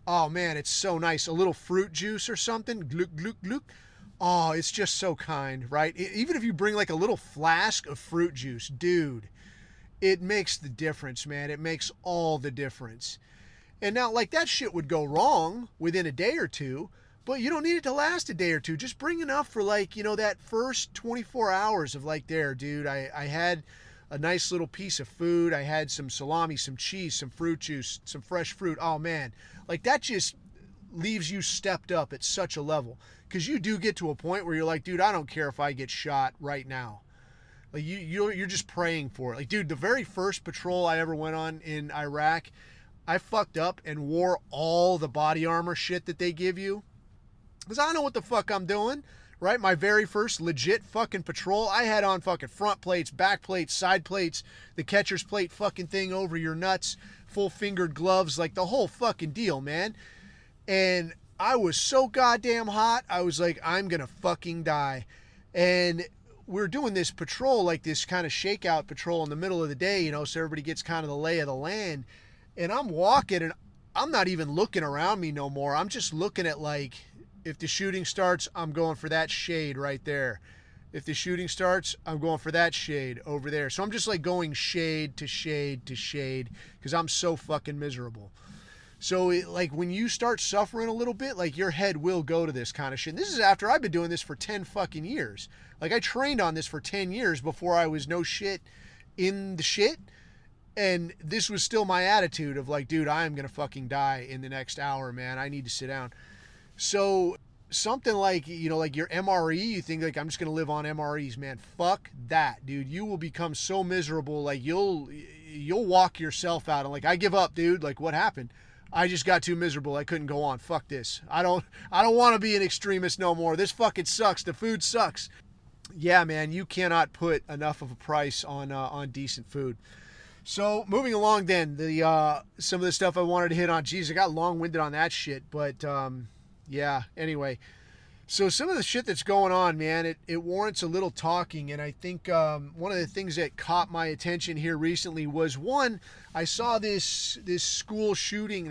Oh man, it's so nice. A little fruit juice or something. Gluck, gluck, gluck. Oh, it's just so kind, right? Even if you bring like a little flask of fruit juice, dude, it makes the difference, man. It makes all the difference. And now, like, that shit would go wrong within a day or two, but you don't need it to last a day or two. Just bring enough for, like, that first 24 hours of, like, there, dude. I had a nice little piece of food. I had some salami, some cheese, some fruit juice, some fresh fruit. Oh, man. Like, that just leaves you stepped up at such a level. Because you do get to a point where you're like, dude, I don't care if I get shot right now. Like, you're just praying for it. Like, dude, the very first patrol I ever went on in Iraq, I fucked up and wore all the body armor shit that they give you. Because I know what the fuck I'm doing, right? My very first legit fucking patrol, I had on fucking front plates, back plates, side plates, the catcher's plate fucking thing over your nuts, full-fingered gloves, like the whole fucking deal, man. And I was so goddamn hot, I was like, I'm gonna fucking die. And we're doing this patrol, like this kind of shakeout patrol in the middle of the day, so everybody gets kind of the lay of the land. And I'm walking and I'm not even looking around me no more. I'm just looking at, like, if the shooting starts, I'm going for that shade right there. If the shooting starts, I'm going for that shade over there. So I'm just like going shade to shade to shade because I'm so fucking miserable. So like when you start suffering a little bit, like your head will go to this kind of shit. And this is after I've been doing this for 10 fucking years. Like I trained on this for 10 years before I was no shit in the shit. And this was still my attitude of like, dude, I am going to fucking die in the next hour, man. I need to sit down. So something like, like your MRE, you think like, I'm just going to live on MREs, man. Fuck that, dude. You will become so miserable. Like you'll walk yourself out. I'm like, I give up, dude. Like what happened? I just got too miserable. I couldn't go on. Fuck this. I don't want to be an extremist no more. This fucking sucks. The food sucks. Yeah, man, you cannot put enough of a price on decent food. So moving along then, some of the stuff I wanted to hit on. Geez, I got long-winded on that shit, but yeah, anyway. So some of the shit that's going on, man, it warrants a little talking, and I think one of the things that caught my attention here recently was, one, I saw this school shooting,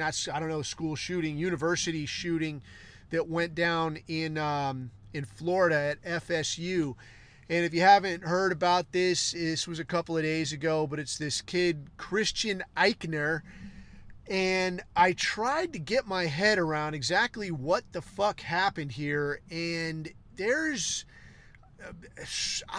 university shooting that went down in Florida at FSU. And if you haven't heard about this was a couple of days ago, but it's this kid, Christian Eichner. And I tried to get my head around exactly what the fuck happened here. And I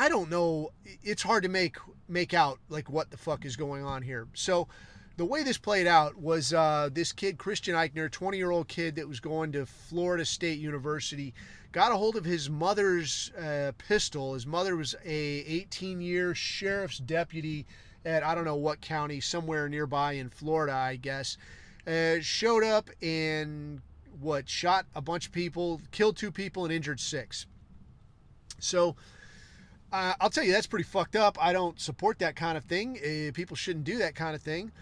don't know, it's hard to make out like what the fuck is going on here. So the way this played out was this kid, Christian Eichner, 20-year-old kid that was going to Florida State University, got a hold of his mother's pistol. His mother was a 18-year sheriff's deputy at I don't know what county, somewhere nearby in Florida, I guess. Showed up and shot a bunch of people, killed 2 people and injured 6. So I'll tell you, that's pretty fucked up. I don't support that kind of thing. People shouldn't do that kind of thing.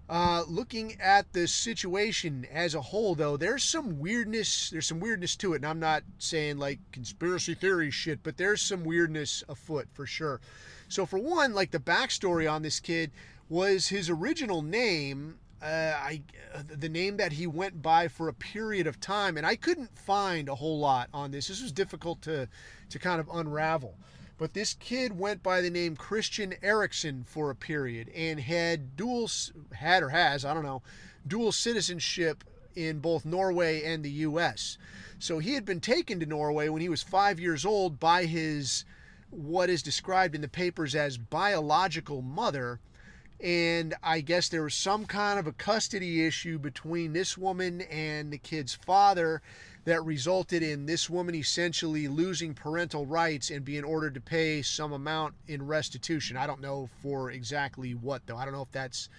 Looking at the situation as a whole, though, there's some weirdness to it. And I'm not saying like conspiracy theory shit, but there's some weirdness afoot for sure. So for one, like the backstory on this kid was his original name, the name that he went by for a period of time. And I couldn't find a whole lot on this. This was difficult to kind of unravel. But this kid went by the name Christian Eriksen for a period and had dual citizenship in both Norway and the U.S. So he had been taken to Norway when he was 5 years old by his, what is described in the papers as biological mother. And I guess there was some kind of a custody issue between this woman and the kid's father that resulted in this woman essentially losing parental rights and being ordered to pay some amount in restitution. I don't know for exactly what, though. I don't know if that's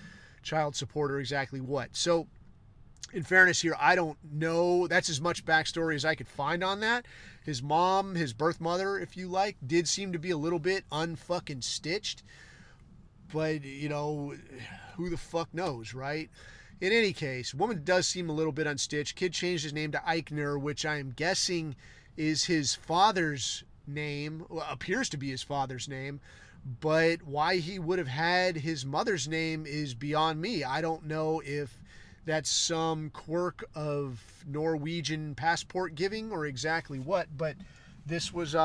child support or exactly what. So in fairness here, I don't know. That's as much backstory as I could find on that. His mom, his birth mother, if you like, did seem to be a little bit unfucking stitched. But, who the fuck knows, right? In any case, woman does seem a little bit unstitched. Kid changed his name to Eichner, which I am guessing is his father's name, appears to be his father's name. But why he would have had his mother's name is beyond me. I don't know if that's some quirk of Norwegian passport giving or exactly what, but this was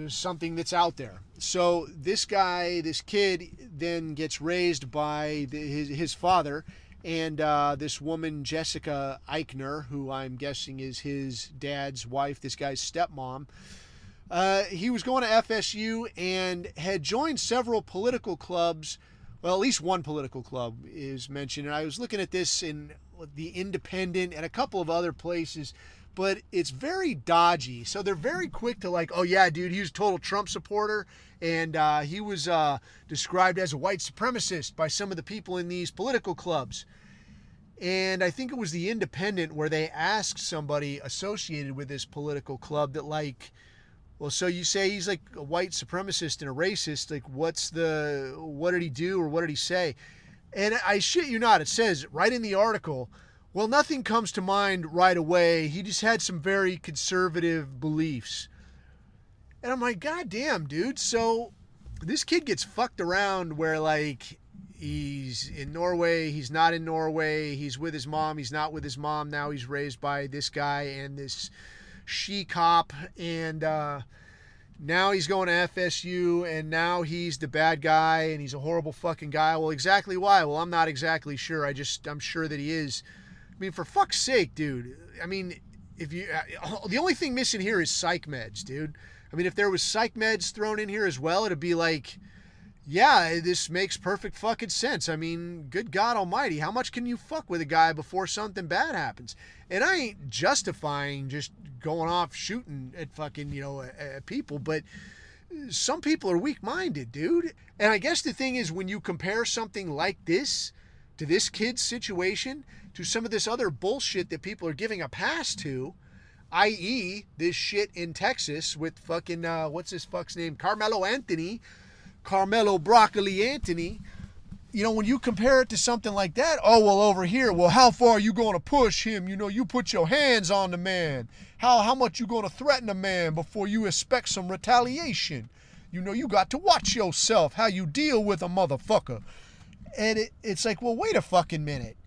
something that's out there. So this kid then gets raised by his father and this woman, Jessica Eichner, who I'm guessing is his dad's wife, this guy's stepmom. He was going to FSU and had joined several political clubs. Well, at least one political club is mentioned. And I was looking at this in the Independent and a couple of other places, but it's very dodgy. So they're very quick to like, oh yeah, dude, he was a total Trump supporter. And he was described as a white supremacist by some of the people in these political clubs. And I think it was the Independent where they asked somebody associated with this political club that like, well, so you say he's like a white supremacist and a racist. Like, what did he do or what did he say? And I shit you not, it says right in the article, well, nothing comes to mind right away. He just had some very conservative beliefs. And I'm like, God damn, dude. So this kid gets fucked around where like he's in Norway, he's not in Norway, he's with his mom, he's not with his mom. Now he's raised by this guy and this she-cop. And now he's going to FSU and now he's the bad guy and he's a horrible fucking guy. Well, exactly why? Well, I'm not exactly sure. I'm sure that he is. I mean, for fuck's sake, dude. I mean, the only thing missing here is psych meds, dude. I mean, if there was psych meds thrown in here as well, it'd be like, yeah, this makes perfect fucking sense. I mean, good God almighty, how much can you fuck with a guy before something bad happens? And I ain't justifying just going off shooting at fucking, at people, but some people are weak-minded, dude. And I guess the thing is, when you compare something like this to this kid's situation to some of this other bullshit that people are giving a pass to, i.e. this shit in Texas with fucking, what's this fuck's name? Carmelo Broccoli Anthony. When you compare it to something like that, oh, well, over here, well, how far are you going to push him? You put your hands on the man. How much you going to threaten a man before you expect some retaliation? You got to watch yourself, how you deal with a motherfucker. And it's like, well, wait a fucking minute.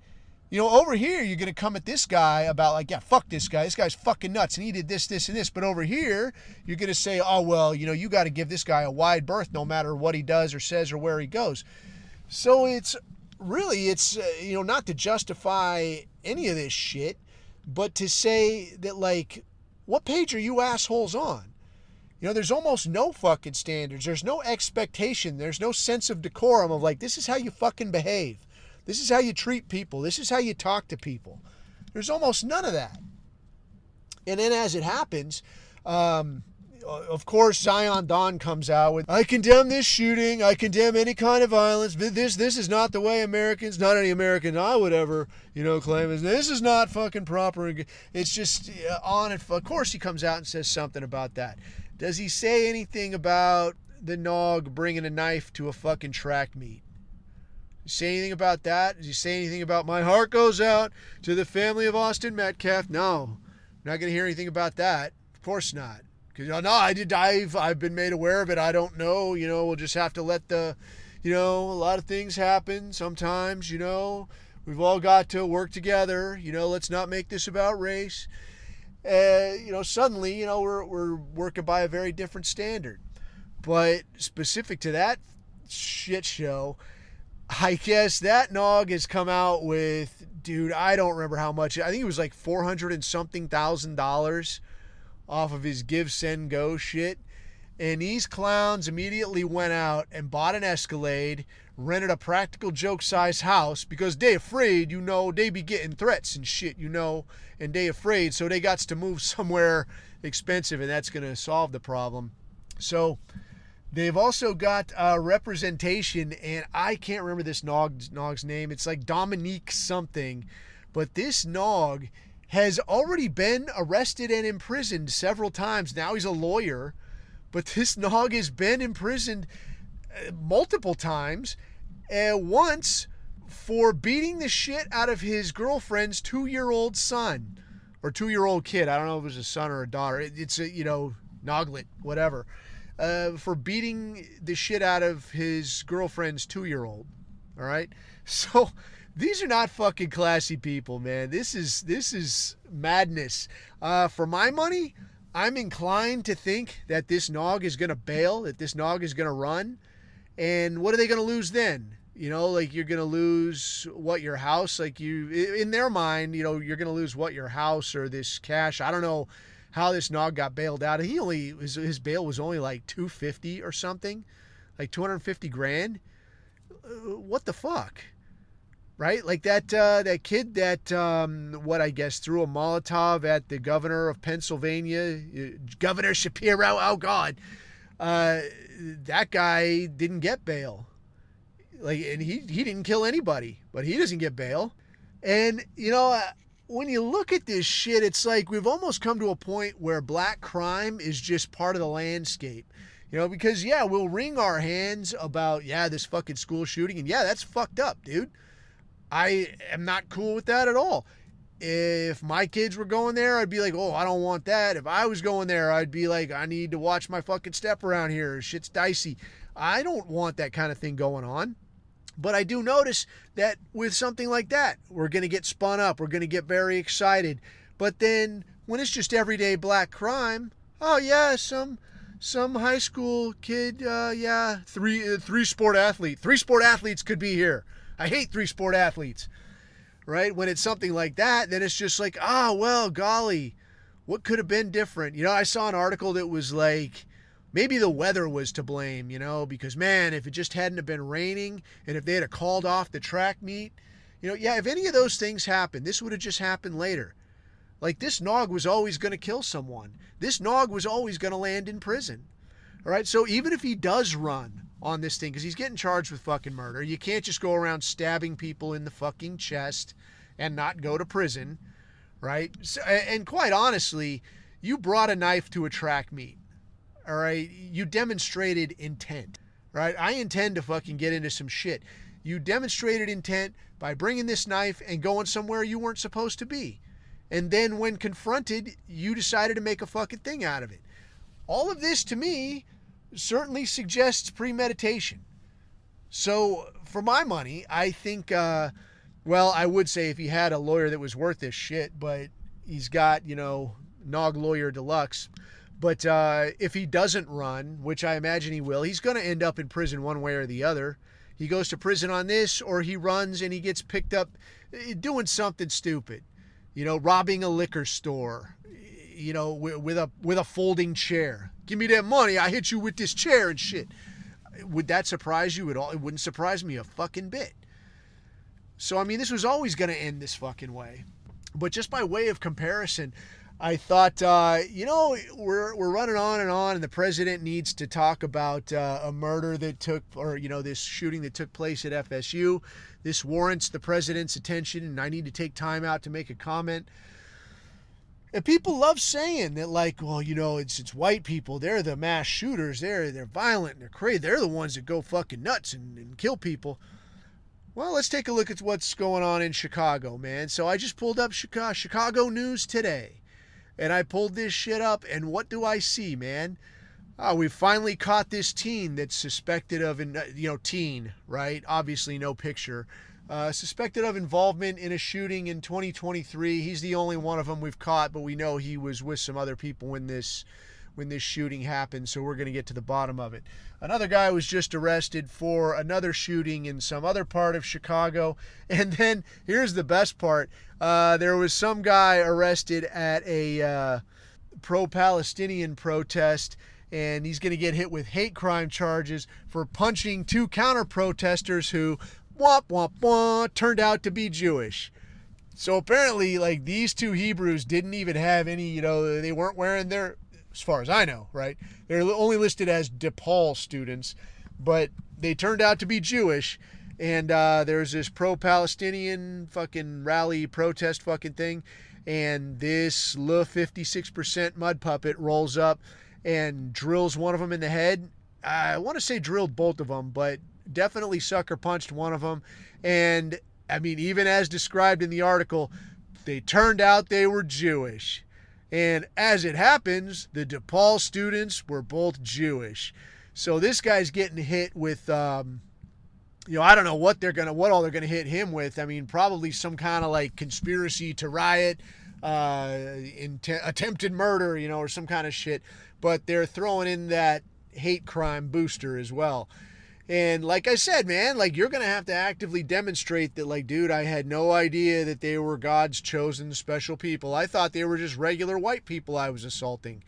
Over here, you're going to come at this guy about like, yeah, fuck this guy. This guy's fucking nuts, and he did this, this, and this. But over here, you're going to say, oh, well, you got to give this guy a wide berth no matter what he does or says or where he goes. So it's not to justify any of this shit, but to say that, like, what page are you assholes on? There's almost no fucking standards. There's no expectation. There's no sense of decorum of, like, this is how you fucking behave. This is how you treat people. This is how you talk to people. There's almost none of that. And then as it happens, of course, Zion Dawn comes out with, I condemn this shooting. I condemn any kind of violence. This is not the way Americans, not any American I would ever, claim. This is not fucking proper. It's just on it. Of course, he comes out and says something about that. Does he say anything about the Nog bringing a knife to a fucking track meet? Say anything about that? Does he say anything about my heart goes out to the family of Austin Metcalf? No, I'm not going to hear anything about that. Of course not. Because, no, I've been made aware of it. I don't know. We'll just have to let a lot of things happen sometimes. We've all got to work together. Let's not make this about race. Suddenly, we're working by a very different standard. But specific to that shit show, I guess that Nog has come out with, dude, I don't remember how much. I think it was like $400 and something thousand off of his Give, Send, Go shit. And these clowns immediately went out and bought an Escalade, rented a practical joke-sized house because they afraid, they be getting threats and shit, and they afraid. So they got to move somewhere expensive, and that's going to solve the problem. So they've also got representation, and I can't remember this Nog's name. It's like Dominique something. But this Nog has already been arrested and imprisoned several times. Now he's a lawyer. But this Nog has been imprisoned multiple times. Once for beating the shit out of his girlfriend's 2-year-old son. Or 2-year-old kid. I don't know if it was a son or a daughter. It's a, Noglet, whatever. For beating the shit out of his girlfriend's 2-year-old. All right? So these are not fucking classy people, man. This is madness. For my money, I'm inclined to think that this Nog is going to bail, that this Nog is going to run. And what are they going to lose then? Like you're going to lose your house? Like in their mind, you're going to lose your house or this cash. I don't know how this Nog got bailed out. His bail was only like $250 or something, like $250,000. What the fuck, right? Like that kid that I guess threw a Molotov at the governor of Pennsylvania, Governor Shapiro. Oh God, that guy didn't get bail. And he didn't kill anybody, but he doesn't get bail. And when you look at this shit, it's like we've almost come to a point where black crime is just part of the landscape. Because, we'll wring our hands about, this fucking school shooting. And, that's fucked up, dude. I am not cool with that at all. If my kids were going there, I'd be like, oh, I don't want that. If I was going there, I'd be like, I need to watch my fucking step around here. Shit's dicey. I don't want that kind of thing going on. But I do notice that with something like that, we're going to get spun up. We're going to get very excited. But then when it's just everyday black crime, oh yeah, some high school kid, three sport athlete. 3 sport athletes could be here. I hate 3 sport athletes, right? When it's something like that, then it's just like, well, golly, what could have been different? I saw an article that was like, maybe the weather was to blame, because man, if it just hadn't have been raining and if they had called off the track meet, yeah, if any of those things happened, this would have just happened later. Like, this Nog was always going to kill someone. This Nog was always going to land in prison. All right, so even if he does run on this thing, because he's getting charged with fucking murder, you can't just go around stabbing people in the fucking chest and not go to prison, right? So, and quite honestly, you brought a knife to a track meet, all right? You demonstrated intent, right? I intend to fucking get into some shit. You demonstrated intent by bringing this knife and going somewhere you weren't supposed to be. And then when confronted, you decided to make a fucking thing out of it. All of this, to me, certainly suggests premeditation. So, for my money, I think, well, I would say if he had a lawyer that was worth this shit, but he's got, Nog Lawyer Deluxe. But if he doesn't run, which I imagine he will, he's going to end up in prison one way or the other. He goes to prison on this, or he runs and he gets picked up doing something stupid. Robbing a liquor store, with a folding chair. Give me that money, I hit you with this chair and shit. Would that surprise you at all? It wouldn't surprise me a fucking bit. So, I mean, this was always going to end this fucking way. But just by way of comparison, I thought, we're running on, and the president needs to talk about a murder that took, or, this shooting that took place at FSU. This warrants the president's attention, and I need to take time out to make a comment. And people love saying that, like, well, it's white people. They're the mass shooters. They're violent and they're crazy. They're the ones that go fucking nuts and kill people. Well, let's take a look at what's going on in Chicago, man. So I just pulled up Chicago News Today. And I pulled this shit up, and what do I see, man? We finally caught this teen that's suspected of, teen, right? Obviously no picture. Suspected of involvement in a shooting in 2023. He's the only one of them we've caught, but we know he was with some other people when this shooting happened, so we're going to get to the bottom of it. Another guy was just arrested for another shooting in some other part of Chicago. And then, here's the best part. There was some guy arrested at a pro-Palestinian protest, and he's going to get hit with hate crime charges for punching two counter-protesters who, turned out to be Jewish. So apparently, like, these two Hebrews didn't even have any, they weren't wearing their, as far as I know, right? They're only listed as DePaul students, but they turned out to be Jewish. And there's this pro-Palestinian fucking rally protest fucking thing. And this little 56% mud puppet rolls up and drills one of them in the head. I want to say drilled both of them, but definitely sucker punched one of them. And, I mean, even as described in the article, they turned out they were Jewish. And as it happens, the DePaul students were both Jewish. So this guy's getting hit with, I don't know what all they're gonna hit him with. I mean, probably some kind of like conspiracy to riot, attempted murder, or some kind of shit. But they're throwing in that hate crime booster as well. And like I said, man, like, you're going to have to actively demonstrate that, like, dude, I had no idea that they were God's chosen special people. I thought they were just regular white people I was assaulting.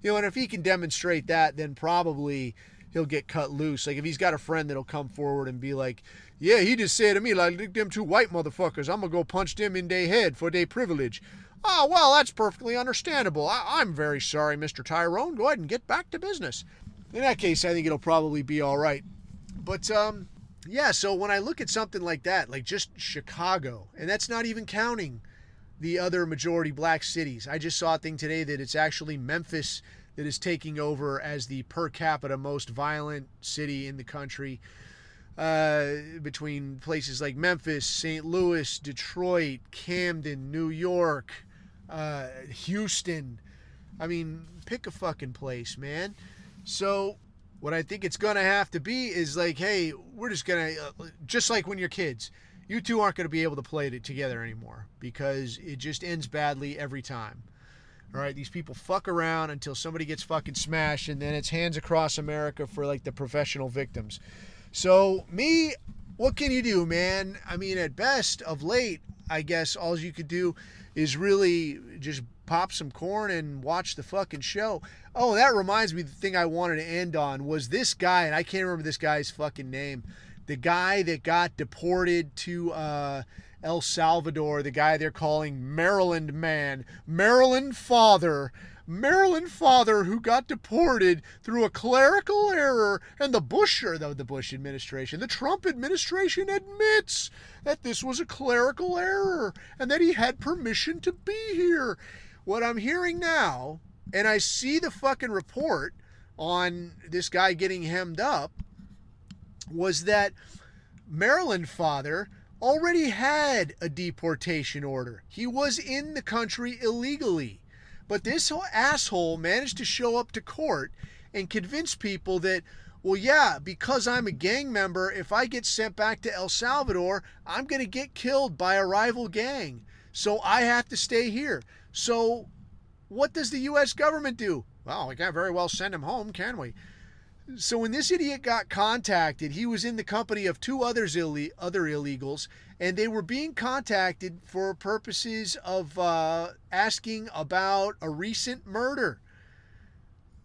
And if he can demonstrate that, then probably he'll get cut loose. Like, if he's got a friend that'll come forward and be like, yeah, he just said to me, like, them two white motherfuckers, I'm going to go punch them in their head for their privilege. Oh, well, that's perfectly understandable. I'm very sorry, Mr. Tyrone. Go ahead and get back to business. In that case, I think it'll probably be all right. But, yeah, so when I look at something like that, like just Chicago, and that's not even counting the other majority black cities. I just saw a thing today that it's actually Memphis that is taking over as the per capita most violent city in the country, between places like Memphis, St. Louis, Detroit, Camden, New York, Houston. I mean, pick a fucking place, man. So what I think it's going to have to be is like, hey, we're just going to, just like when you're kids, you two aren't going to be able to play it together anymore because it just ends badly every time. All right, these people fuck around until somebody gets fucking smashed, and then it's hands across America for like the professional victims. So me, what can you do, man? I mean, at best, of late, I guess all you could do is really just pop some corn and watch the fucking show. Oh, that reminds me, the thing I wanted to end on was this guy, and I can't remember this guy's fucking name. The guy that got deported to El Salvador, the guy they're calling Maryland Man, Maryland Father who got deported through a clerical error, and the Bush administration, the Trump administration admits that this was a clerical error and that he had permission to be here. What I'm hearing now, and I see the fucking report on this guy getting hemmed up, was that Maryland Father already had a deportation order. He was in the country illegally. But this asshole managed to show up to court and convince people that, well, yeah, because I'm a gang member, if I get sent back to El Salvador, I'm going to get killed by a rival gang. So I have to stay here. So what does the U.S. government do? Well, we can't very well send him home, can we? So when this idiot got contacted, he was in the company of two other illegals, and they were being contacted for purposes of asking about a recent murder.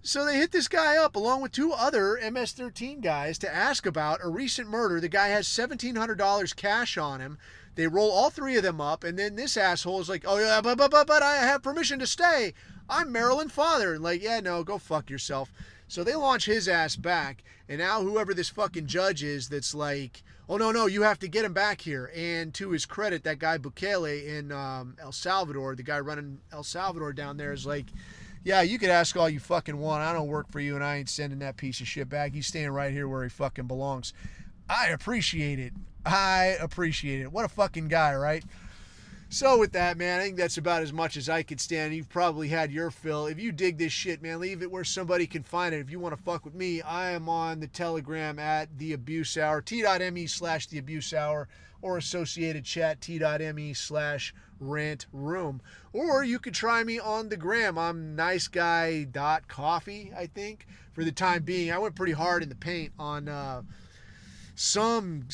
So they hit this guy up along with two other MS-13 guys to ask about a recent murder. The guy has $1,700 cash on him. They roll all three of them up, and then this asshole is like, oh yeah, but I have permission to stay. I'm Maryland Father. And like, yeah, no, go fuck yourself. So they launch his ass back, and now whoever this fucking judge is that's like, oh, no, you have to get him back here. And to his credit, that guy Bukele in El Salvador, the guy running El Salvador down there, is like, yeah, you could ask all you fucking want. I don't work for you, and I ain't sending that piece of shit back. He's staying right here where he fucking belongs. I appreciate it. What a fucking guy, right? So with that, man, I think that's about as much as I could stand. You've probably had your fill. If you dig this shit, man, leave it where somebody can find it. If you want to fuck with me, I am on the Telegram at The Abuse Hour, t.me/The Hour, or associated chat, t.me/rant room. Or you could try me on the gram. I'm niceguy.coffee, I think, for the time being. I went pretty hard in the paint on some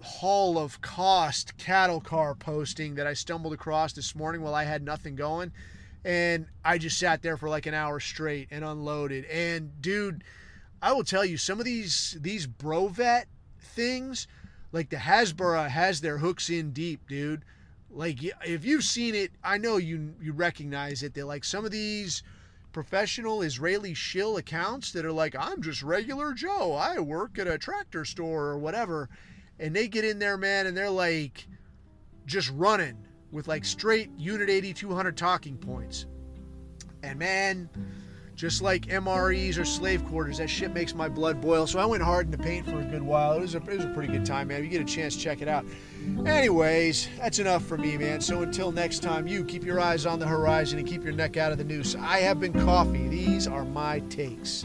Hall of Cost cattle car posting that I stumbled across this morning while I had nothing going, and I just sat there for like an hour straight and unloaded. And dude, I will tell you, some of these Brovet things, like the Hasbara has their hooks in deep, dude. Like, if you've seen it, I know you recognize it. They're like some of these professional Israeli shill accounts that are like, I'm just regular Joe, I work at a tractor store or whatever. And they get in there, man, and they're like just running with like straight Unit 8200 talking points. And man, just like MREs or slave quarters, that shit makes my blood boil. So I went hard in the paint for a good while. It was a pretty good time, man. If you get a chance, check it out. Anyways, that's enough for me, man. So until next time, you keep your eyes on the horizon and keep your neck out of the noose. I have been Coffee. These are my takes.